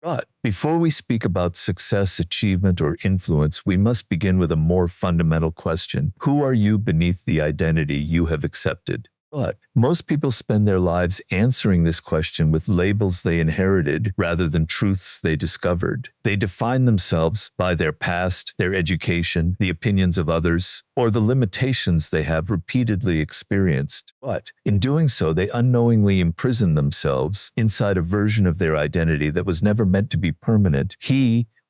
But before we speak about success, achievement, or influence, we must begin with a more fundamental question. Who are you beneath the identity you have accepted? But most people spend their lives answering this question with labels they inherited rather than truths they discovered. They define themselves by their past, their education, the opinions of others, or the limitations they have repeatedly experienced. But in doing so, they unknowingly imprison themselves inside a version of their identity that was never meant to be permanent.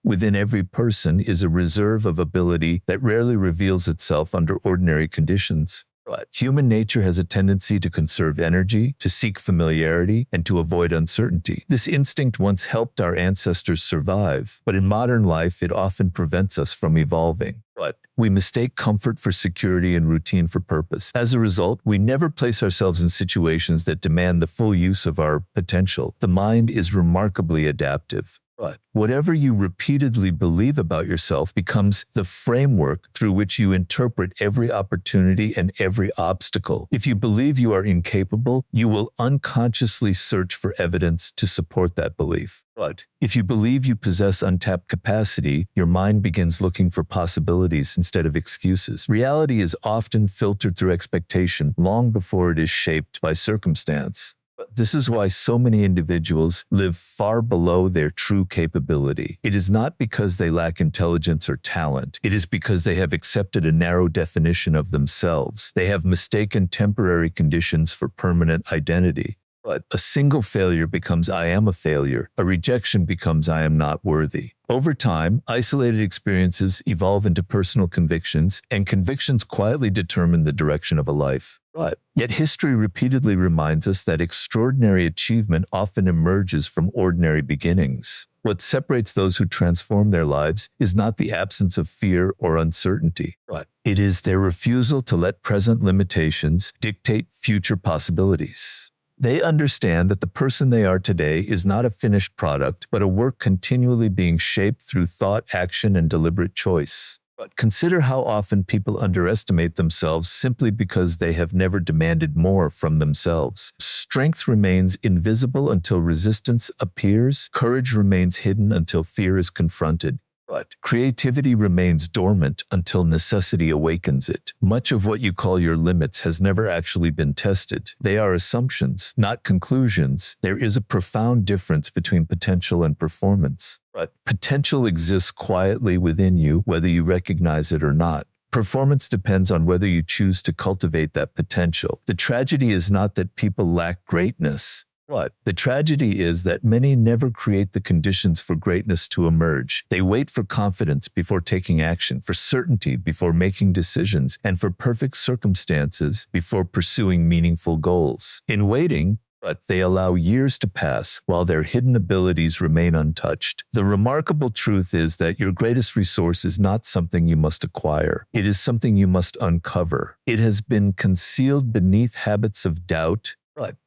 Within every person is a reserve of ability that rarely reveals itself under ordinary conditions. But human nature has a tendency to conserve energy, to seek familiarity, and to avoid uncertainty. This instinct once helped our ancestors survive, but in modern life it often prevents us from evolving. But we mistake comfort for security and routine for purpose. As a result, we never place ourselves in situations that demand the full use of our potential. The mind is remarkably adaptive. But whatever you repeatedly believe about yourself becomes the framework through which you interpret every opportunity and every obstacle. If you believe you are incapable, you will unconsciously search for evidence to support that belief. But if you believe you possess untapped capacity, your mind begins looking for possibilities instead of excuses. Reality is often filtered through expectation long before it is shaped by circumstance. This is why so many individuals live far below their true capability. It is not because they lack intelligence or talent. It is because they have accepted a narrow definition of themselves. They have mistaken temporary conditions for permanent identity. But a single failure becomes I am a failure. A rejection becomes I am not worthy. Over time, isolated experiences evolve into personal convictions, and convictions quietly determine the direction of a life. But yet history repeatedly reminds us that extraordinary achievement often emerges from ordinary beginnings. What separates those who transform their lives is not the absence of fear or uncertainty, but it is their refusal to let present limitations dictate future possibilities. They understand that the person they are today is not a finished product, but a work continually being shaped through thought, action, and deliberate choice. But consider how often people underestimate themselves simply because they have never demanded more from themselves. Strength remains invisible until resistance appears. Courage remains hidden until fear is confronted. But creativity remains dormant until necessity awakens it. Much of what you call your limits has never actually been tested. They are assumptions, not conclusions. There is a profound difference between potential and performance. But potential exists quietly within you, whether you recognize it or not. Performance depends on whether you choose to cultivate that potential. The tragedy is not that people lack greatness. But the tragedy is that many never create the conditions for greatness to emerge. They wait for confidence before taking action, for certainty before making decisions, and for perfect circumstances before pursuing meaningful goals. In waiting, they allow years to pass while their hidden abilities remain untouched. The remarkable truth is that your greatest resource is not something you must acquire. It is something you must uncover. It has been concealed beneath habits of doubt,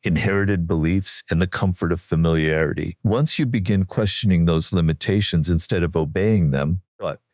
inherited beliefs, and the comfort of familiarity. Once you begin questioning those limitations instead of obeying them,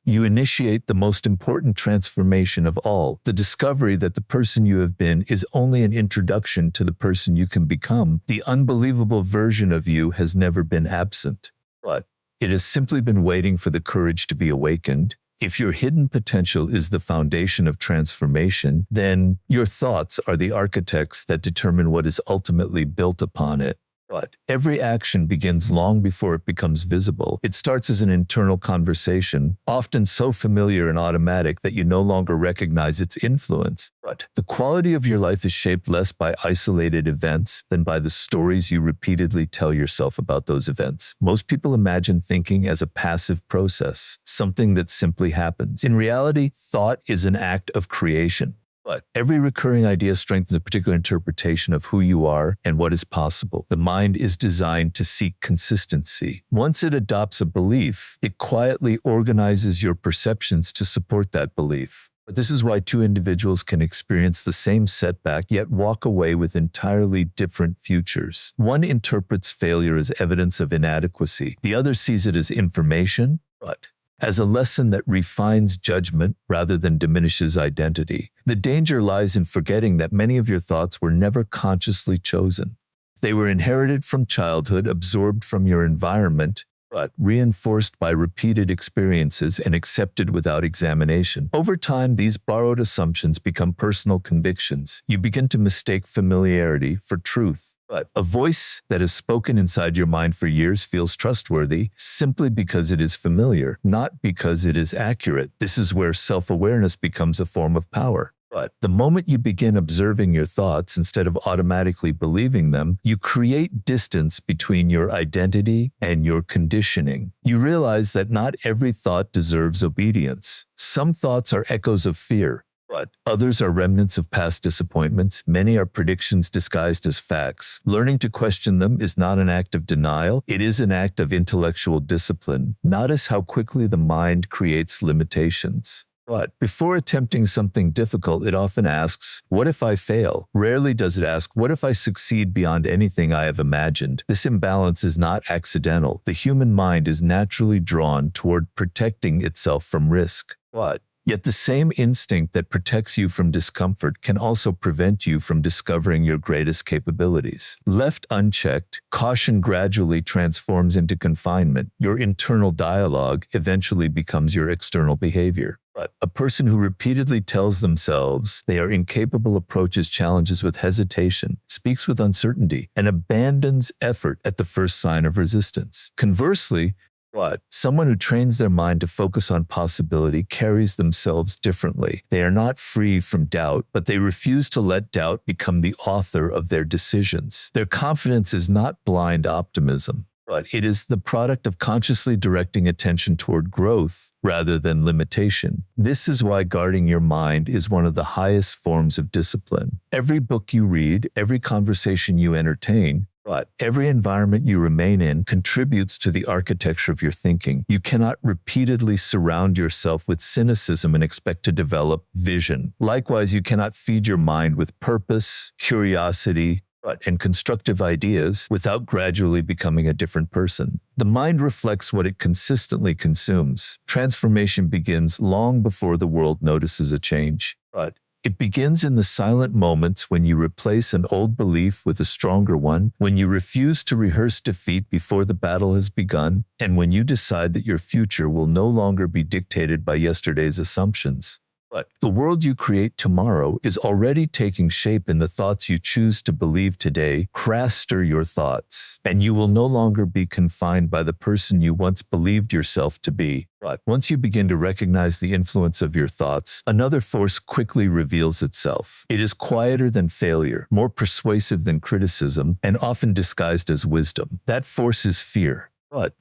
you initiate the most important transformation of all, the discovery that the person you have been is only an introduction to the person you can become. The unbelievable version of you has never been absent, but it has simply been waiting for the courage to be awakened. If your hidden potential is the foundation of transformation, then your thoughts are the architects that determine what is ultimately built upon it. But every action begins long before it becomes visible. It starts as an internal conversation, often so familiar and automatic that you no longer recognize its influence. But the quality of your life is shaped less by isolated events than by the stories you repeatedly tell yourself about those events. Most people imagine thinking as a passive process, something that simply happens. In reality, thought is an act of creation. But every recurring idea strengthens a particular interpretation of who you are and what is possible. The mind is designed to seek consistency. Once it adopts a belief, it quietly organizes your perceptions to support that belief. But this is why two individuals can experience the same setback yet walk away with entirely different futures. One interprets failure as evidence of inadequacy. The other sees it as information, but as a lesson that refines judgment rather than diminishes identity. The danger lies in forgetting that many of your thoughts were never consciously chosen. They were inherited from childhood, absorbed from your environment, but reinforced by repeated experiences and accepted without examination. Over time, these borrowed assumptions become personal convictions. You begin to mistake familiarity for truth. But a voice that has spoken inside your mind for years feels trustworthy simply because it is familiar, not because it is accurate. This is where self-awareness becomes a form of power. But the moment you begin observing your thoughts instead of automatically believing them, you create distance between your identity and your conditioning. You realize that not every thought deserves obedience. Some thoughts are echoes of fear, but others are remnants of past disappointments. Many are predictions disguised as facts. Learning to question them is not an act of denial. It is an act of intellectual discipline. Notice how quickly the mind creates limitations. But before attempting something difficult, it often asks, what if I fail? Rarely does it ask, what if I succeed beyond anything I have imagined? This imbalance is not accidental. The human mind is naturally drawn toward protecting itself from risk. Yet the same instinct that protects you from discomfort can also prevent you from discovering your greatest capabilities. Left unchecked, caution gradually transforms into confinement. Your internal dialogue eventually becomes your external behavior. But a person who repeatedly tells themselves they are incapable approaches challenges with hesitation, speaks with uncertainty, and abandons effort at the first sign of resistance. Conversely, someone who trains their mind to focus on possibility carries themselves differently. They are not free from doubt, but they refuse to let doubt become the author of their decisions. Their confidence is not blind optimism, but it is the product of consciously directing attention toward growth rather than limitation. This is why guarding your mind is one of the highest forms of discipline. Every book you read, every conversation you entertain, every environment you remain in contributes to the architecture of your thinking. You cannot repeatedly surround yourself with cynicism and expect to develop vision. Likewise, you cannot feed your mind with purpose, curiosity, and constructive ideas without gradually becoming a different person. The mind reflects what it consistently consumes. Transformation begins long before the world notices a change. It begins in the silent moments when you replace an old belief with a stronger one, when you refuse to rehearse defeat before the battle has begun, and when you decide that your future will no longer be dictated by yesterday's assumptions. The world you create tomorrow is already taking shape in the thoughts you choose to believe today. Craster your thoughts, and you will no longer be confined by the person you once believed yourself to be. Once you begin to recognize the influence of your thoughts, another force quickly reveals itself. It is quieter than failure, more persuasive than criticism, and often disguised as wisdom. That force is fear.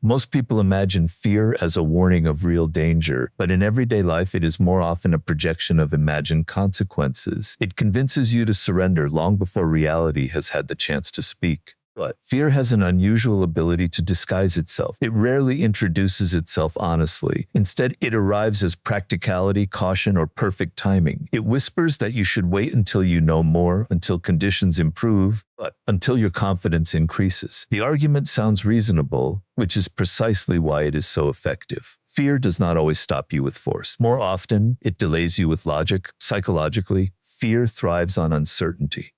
Most people imagine fear as a warning of real danger, but in everyday life it is more often a projection of imagined consequences. It convinces you to surrender long before reality has had the chance to speak. Fear has an unusual ability to disguise itself. It rarely introduces itself honestly. Instead, it arrives as practicality, caution, or perfect timing. It whispers that you should wait until you know more, until conditions improve, until your confidence increases. The argument sounds reasonable, which is precisely why it is so effective. Fear does not always stop you with force. More often, it delays you with logic. Psychologically, fear thrives on uncertainty.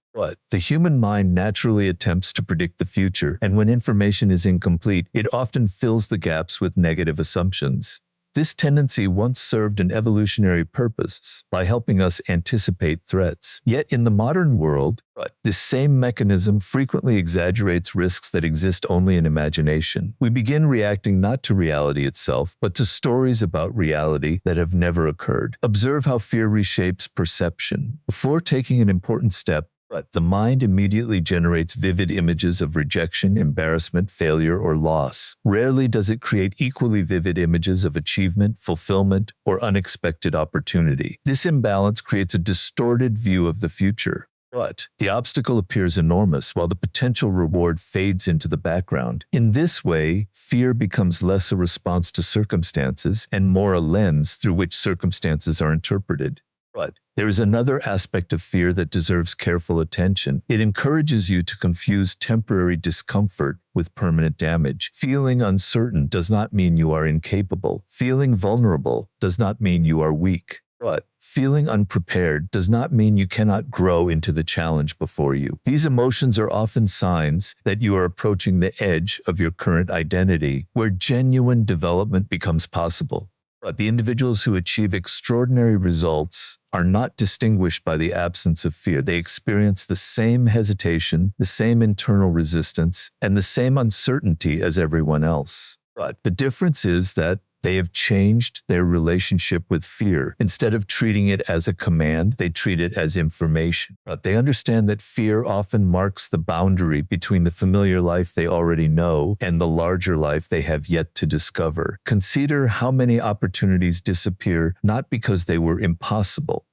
The human mind naturally attempts to predict the future, and when information is incomplete, it often fills the gaps with negative assumptions. This tendency once served an evolutionary purpose by helping us anticipate threats. Yet in the modern world, this same mechanism frequently exaggerates risks that exist only in imagination. We begin reacting not to reality itself, but to stories about reality that have never occurred. Observe how fear reshapes perception. Before taking an important step, the mind immediately generates vivid images of rejection, embarrassment, failure, or loss. Rarely does it create equally vivid images of achievement, fulfillment, or unexpected opportunity. This imbalance creates a distorted view of the future. The obstacle appears enormous while the potential reward fades into the background. In this way, fear becomes less a response to circumstances and more a lens through which circumstances are interpreted. There is another aspect of fear that deserves careful attention. It encourages you to confuse temporary discomfort with permanent damage. Feeling uncertain does not mean you are incapable. Feeling vulnerable does not mean you are weak. But feeling unprepared does not mean you cannot grow into the challenge before you. These emotions are often signs that you are approaching the edge of your current identity, where genuine development becomes possible. But the individuals who achieve extraordinary results are not distinguished by the absence of fear. They experience the same hesitation, the same internal resistance, and the same uncertainty as everyone else. But the difference is that they have changed their relationship with fear. Instead of treating it as a command, they treat it as information. But they understand that fear often marks the boundary between the familiar life they already know and the larger life they have yet to discover. Consider how many opportunities disappear not because they were impossible,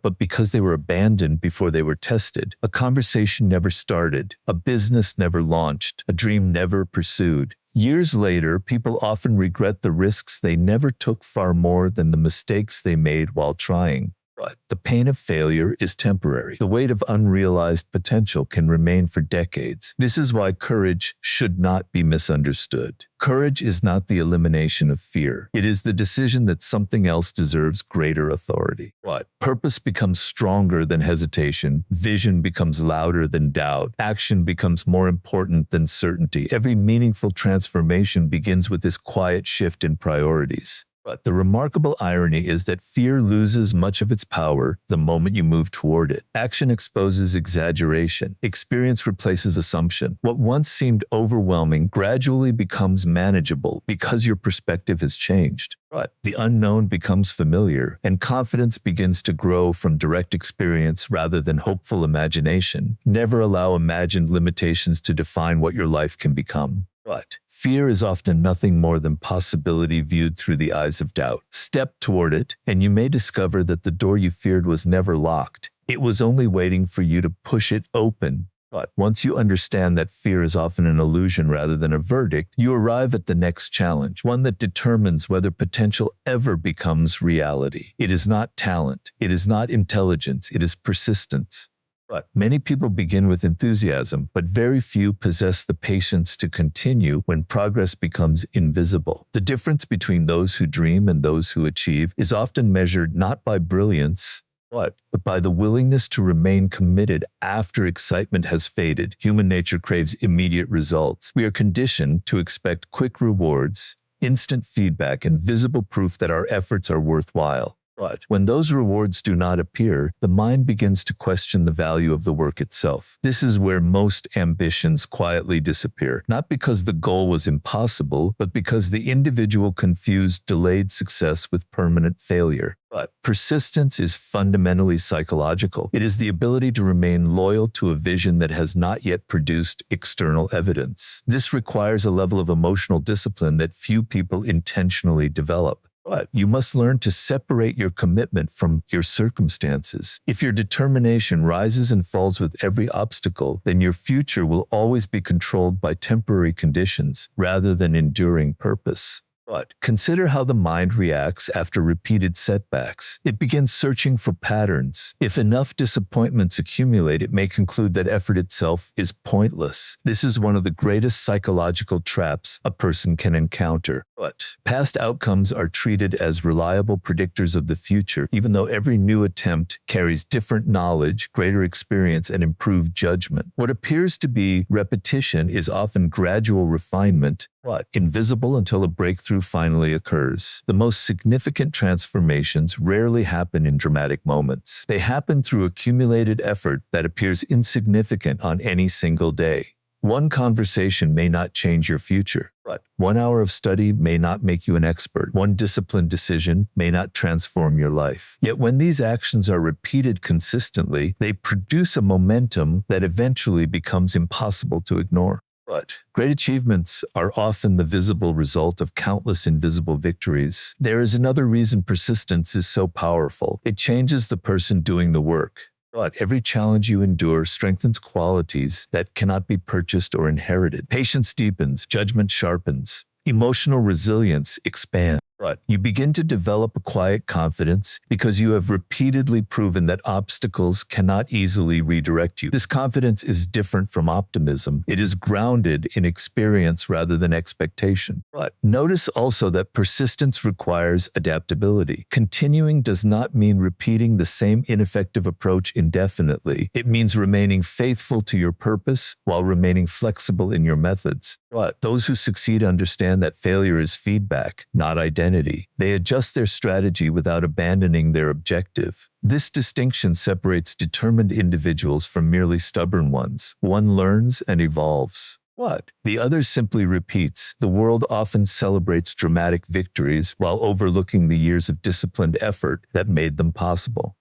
but because they were abandoned before they were tested. A conversation never started, a business never launched, a dream never pursued. Years later, people often regret the risks they never took far more than the mistakes they made while trying. But the pain of failure is temporary. The weight of unrealized potential can remain for decades. This is why courage should not be misunderstood. Courage is not the elimination of fear. It is the decision that something else deserves greater authority. But purpose becomes stronger than hesitation. Vision becomes louder than doubt. Action becomes more important than certainty. Every meaningful transformation begins with this quiet shift in priorities. But the remarkable irony is that fear loses much of its power the moment you move toward it. Action exposes exaggeration. Experience replaces assumption. What once seemed overwhelming gradually becomes manageable because your perspective has changed. But the unknown becomes familiar, and confidence begins to grow from direct experience rather than hopeful imagination. Never allow imagined limitations to define what your life can become. But fear is often nothing more than possibility viewed through the eyes of doubt. Step toward it, and you may discover that the door you feared was never locked. It was only waiting for you to push it open. But once you understand that fear is often an illusion rather than a verdict, you arrive at the next challenge, one that determines whether potential ever becomes reality. It is not talent. It is not intelligence. It is persistence. But many people begin with enthusiasm, but very few possess the patience to continue when progress becomes invisible. The difference between those who dream and those who achieve is often measured not by brilliance, but by the willingness to remain committed after excitement has faded. Human nature craves immediate results. We are conditioned to expect quick rewards, instant feedback, and visible proof that our efforts are worthwhile. But when those rewards do not appear, the mind begins to question the value of the work itself. This is where most ambitions quietly disappear, not because the goal was impossible, but because the individual confused delayed success with permanent failure. But persistence is fundamentally psychological. It is the ability to remain loyal to a vision that has not yet produced external evidence. This requires a level of emotional discipline that few people intentionally develop. But you must learn to separate your commitment from your circumstances. If your determination rises and falls with every obstacle, then your future will always be controlled by temporary conditions rather than enduring purpose. But consider how the mind reacts after repeated setbacks. It begins searching for patterns. If enough disappointments accumulate, it may conclude that effort itself is pointless. This is one of the greatest psychological traps a person can encounter. But past outcomes are treated as reliable predictors of the future, even though every new attempt carries different knowledge, greater experience, and improved judgment. What appears to be repetition is often gradual refinement, but invisible until a breakthrough finally occurs. The most significant transformations rarely happen in dramatic moments. They happen through accumulated effort that appears insignificant on any single day. One conversation may not change your future, but 1 hour of study may not make you an expert. One disciplined decision may not transform your life. Yet when these actions are repeated consistently, they produce a momentum that eventually becomes impossible to ignore. But great achievements are often the visible result of countless invisible victories. There is another reason persistence is so powerful. It changes the person doing the work. But every challenge you endure strengthens qualities that cannot be purchased or inherited. Patience deepens, judgment sharpens, emotional resilience expands. But you begin to develop a quiet confidence because you have repeatedly proven that obstacles cannot easily redirect you. This confidence is different from optimism. It is grounded in experience rather than expectation. But notice also that persistence requires adaptability. Continuing does not mean repeating the same ineffective approach indefinitely. It means remaining faithful to your purpose while remaining flexible in your methods. But those who succeed understand that failure is feedback, not identity. They adjust their strategy without abandoning their objective. This distinction separates determined individuals from merely stubborn ones. One learns and evolves. What? The other simply repeats. The world often celebrates dramatic victories while overlooking the years of disciplined effort that made them possible.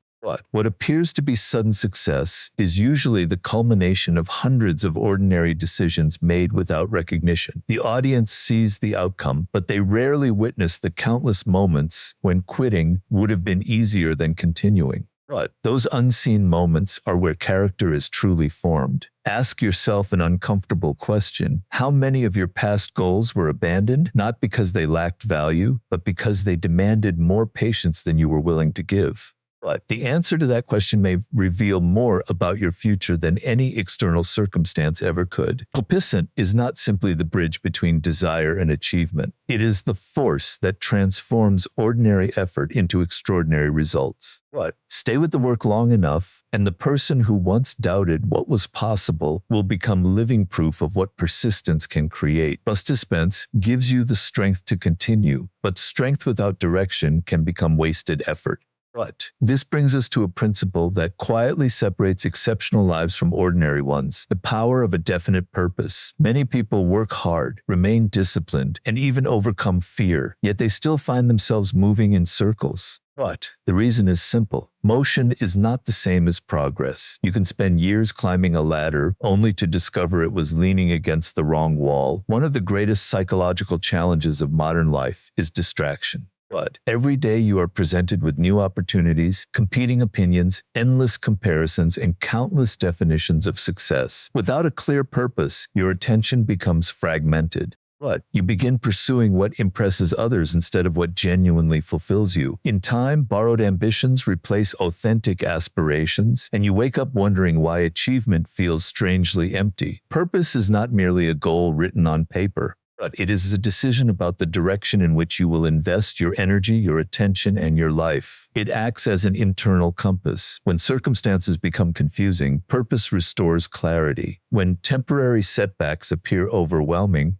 What appears to be sudden success is usually the culmination of hundreds of ordinary decisions made without recognition. The audience sees the outcome, but they rarely witness the countless moments when quitting would have been easier than continuing. But those unseen moments are where character is truly formed. Ask yourself an uncomfortable question. How many of your past goals were abandoned, not because they lacked value, but because they demanded more patience than you were willing to give? But the answer to that question may reveal more about your future than any external circumstance ever could. Propicent is not simply the bridge between desire and achievement. It is the force that transforms ordinary effort into extraordinary results. But stay with the work long enough, and the person who once doubted what was possible will become living proof of what persistence can create. Persistence gives you the strength to continue, but strength without direction can become wasted effort. But this brings us to a principle that quietly separates exceptional lives from ordinary ones: the power of a definite purpose. Many people work hard, remain disciplined, and even overcome fear, yet they still find themselves moving in circles. But the reason is simple. Motion is not the same as progress. You can spend years climbing a ladder only to discover it was leaning against the wrong wall. One of the greatest psychological challenges of modern life is distraction. But every day you are presented with new opportunities, competing opinions, endless comparisons, and countless definitions of success. Without a clear purpose, your attention becomes fragmented. But you begin pursuing what impresses others instead of what genuinely fulfills you. In time, borrowed ambitions replace authentic aspirations, and you wake up wondering why achievement feels strangely empty. Purpose is not merely a goal written on paper, but it is a decision about the direction in which you will invest your energy, your attention, and your life. It acts as an internal compass. When circumstances become confusing, purpose restores clarity. When temporary setbacks appear overwhelming,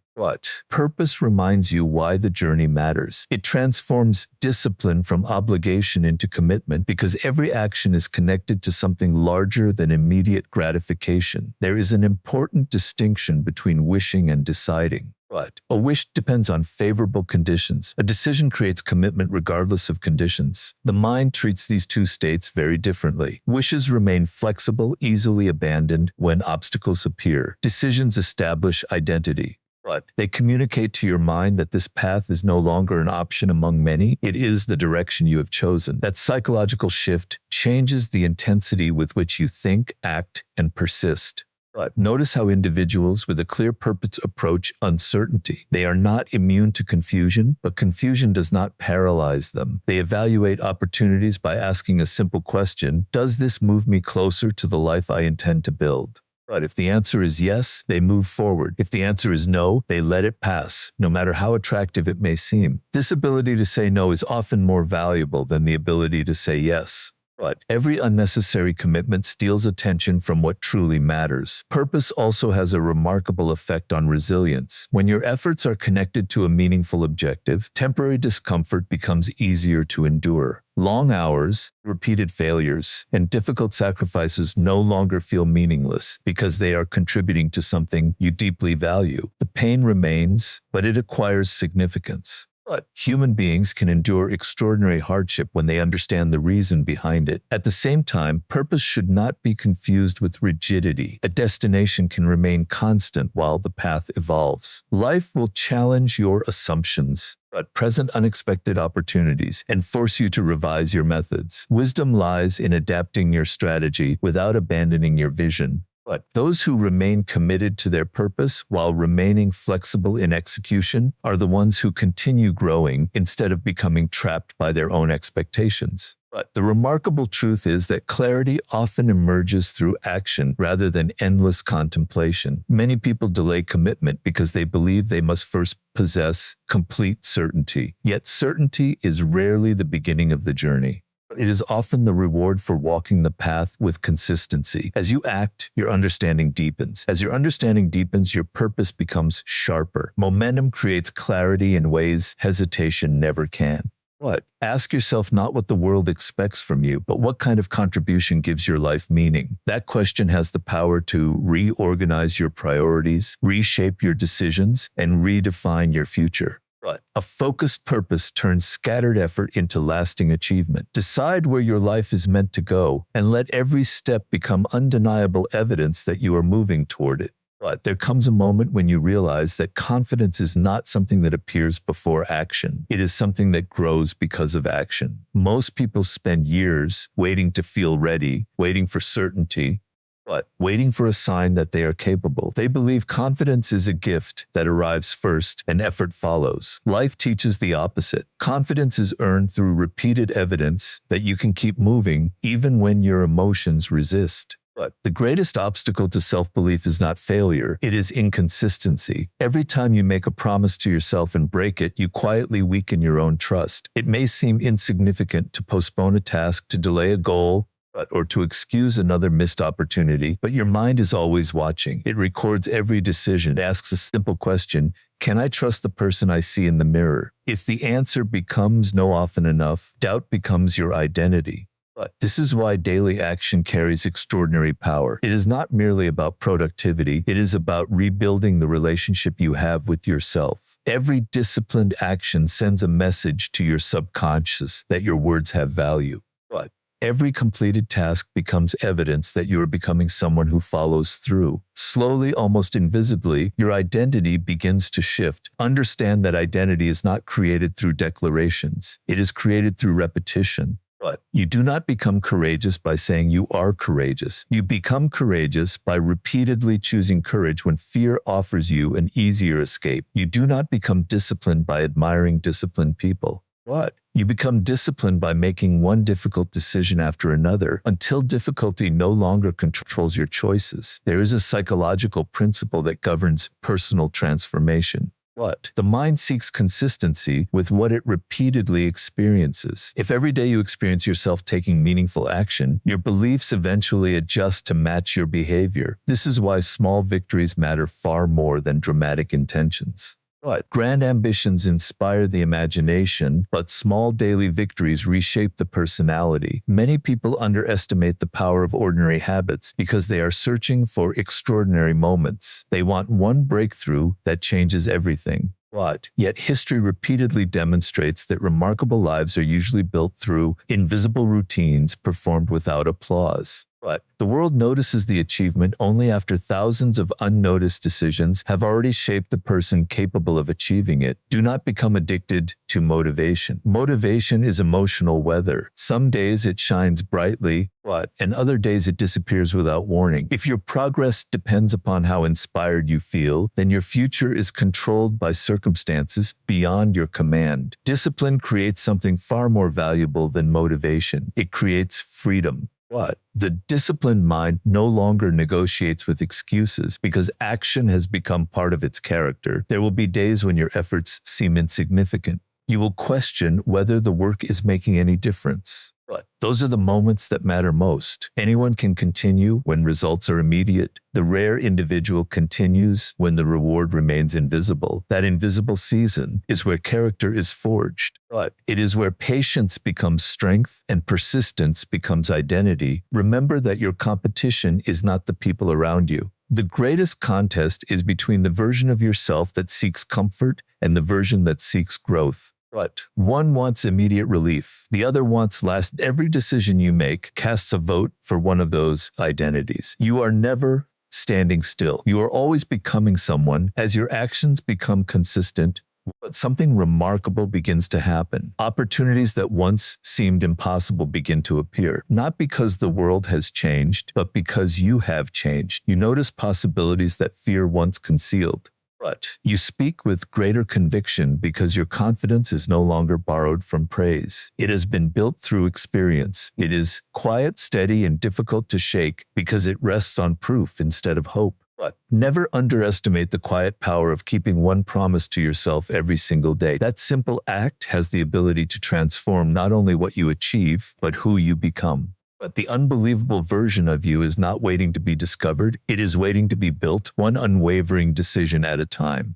purpose reminds you why the journey matters. It transforms discipline from obligation into commitment because every action is connected to something larger than immediate gratification. There is an important distinction between wishing and deciding. But a wish depends on favorable conditions. A decision creates commitment regardless of conditions. The mind treats these two states very differently. Wishes remain flexible, easily abandoned when obstacles appear. Decisions establish identity. But they communicate to your mind that this path is no longer an option among many. It is the direction you have chosen. That psychological shift changes the intensity with which you think, act, and persist. But notice how individuals with a clear purpose approach uncertainty. They are not immune to confusion, but confusion does not paralyze them. They evaluate opportunities by asking a simple question: does this move me closer to the life I intend to build? But if the answer is yes, they move forward. If the answer is no, they let it pass, no matter how attractive it may seem. This ability to say no is often more valuable than the ability to say yes. But every unnecessary commitment steals attention from what truly matters. Purpose also has a remarkable effect on resilience. When your efforts are connected to a meaningful objective, temporary discomfort becomes easier to endure. Long hours, repeated failures, and difficult sacrifices no longer feel meaningless because they are contributing to something you deeply value. The pain remains, but it acquires significance. But human beings can endure extraordinary hardship when they understand the reason behind it. At the same time, purpose should not be confused with rigidity. A destination can remain constant while the path evolves. Life will challenge your assumptions, but present unexpected opportunities and force you to revise your methods. Wisdom lies in adapting your strategy without abandoning your vision. But those who remain committed to their purpose while remaining flexible in execution are the ones who continue growing instead of becoming trapped by their own expectations. But the remarkable truth is that clarity often emerges through action rather than endless contemplation. Many people delay commitment because they believe they must first possess complete certainty. Yet certainty is rarely the beginning of the journey. It is often the reward for walking the path with consistency. As you act, your understanding deepens. As your understanding deepens, your purpose becomes sharper. Momentum creates clarity in ways hesitation never can. But ask yourself not what the world expects from you, but what kind of contribution gives your life meaning. That question has the power to reorganize your priorities, reshape your decisions, and redefine your future. But a focused purpose turns scattered effort into lasting achievement. Decide where your life is meant to go, and let every step become undeniable evidence that you are moving toward it. But there comes a moment when you realize that confidence is not something that appears before action. It is something that grows because of action. Most people spend years waiting to feel ready, waiting for certainty, but waiting for a sign that they are capable. They believe confidence is a gift that arrives first and effort follows. Life teaches the opposite. Confidence is earned through repeated evidence that you can keep moving even when your emotions resist. But the greatest obstacle to self-belief is not failure, it is inconsistency. Every time you make a promise to yourself and break it, you quietly weaken your own trust. It may seem insignificant to postpone a task, to delay a goal, or to excuse another missed opportunity, but your mind is always watching. It records every decision. It asks a simple question: can I trust the person I see in the mirror? If the answer becomes no often enough, doubt becomes your identity. But this is why daily action carries extraordinary power. It is not merely about productivity, it is about rebuilding the relationship you have with yourself. Every disciplined action sends a message to your subconscious that your words have value. But every completed task becomes evidence that you are becoming someone who follows through. Slowly, almost invisibly, your identity begins to shift. Understand that identity is not created through declarations. It is created through repetition. But you do not become courageous by saying you are courageous. You become courageous by repeatedly choosing courage when fear offers you an easier escape. You do not become disciplined by admiring disciplined people. What? You become disciplined by making one difficult decision after another until difficulty no longer controls your choices. There is a psychological principle that governs personal transformation. What? The mind seeks consistency with what it repeatedly experiences. If every day you experience yourself taking meaningful action, your beliefs eventually adjust to match your behavior. This is why small victories matter far more than dramatic intentions. But grand ambitions inspire the imagination, but small daily victories reshape the personality. Many people underestimate the power of ordinary habits because they are searching for extraordinary moments. They want one breakthrough that changes everything. But yet history repeatedly demonstrates that remarkable lives are usually built through invisible routines performed without applause. But the world notices the achievement only after thousands of unnoticed decisions have already shaped the person capable of achieving it. Do not become addicted to motivation. Motivation is emotional weather. Some days it shines brightly, and other days it disappears without warning. If your progress depends upon how inspired you feel, then your future is controlled by circumstances beyond your command. Discipline creates something far more valuable than motivation. It creates freedom. The disciplined mind no longer negotiates with excuses because action has become part of its character. There will be days when your efforts seem insignificant. You will question whether the work is making any difference. But those are the moments that matter most. Anyone can continue when results are immediate. The rare individual continues when the reward remains invisible. That invisible season is where character is forged. But it is where patience becomes strength and persistence becomes identity. Remember that your competition is not the people around you. The greatest contest is between the version of yourself that seeks comfort and the version that seeks growth. But one wants immediate relief. The other wants last. Every decision you make casts a vote for one of those identities. You are never standing still. You are always becoming someone. As your actions become consistent, But something remarkable begins to happen. Opportunities that once seemed impossible begin to appear, not because the world has changed, but because you have changed. You notice possibilities that fear once concealed. But you speak with greater conviction because your confidence is no longer borrowed from praise. It has been built through experience. It is quiet, steady, and difficult to shake because it rests on proof instead of hope. But never underestimate the quiet power of keeping one promise to yourself every single day. That simple act has the ability to transform not only what you achieve, but who you become. But the unbelievable version of you is not waiting to be discovered. It is waiting to be built, one unwavering decision at a time.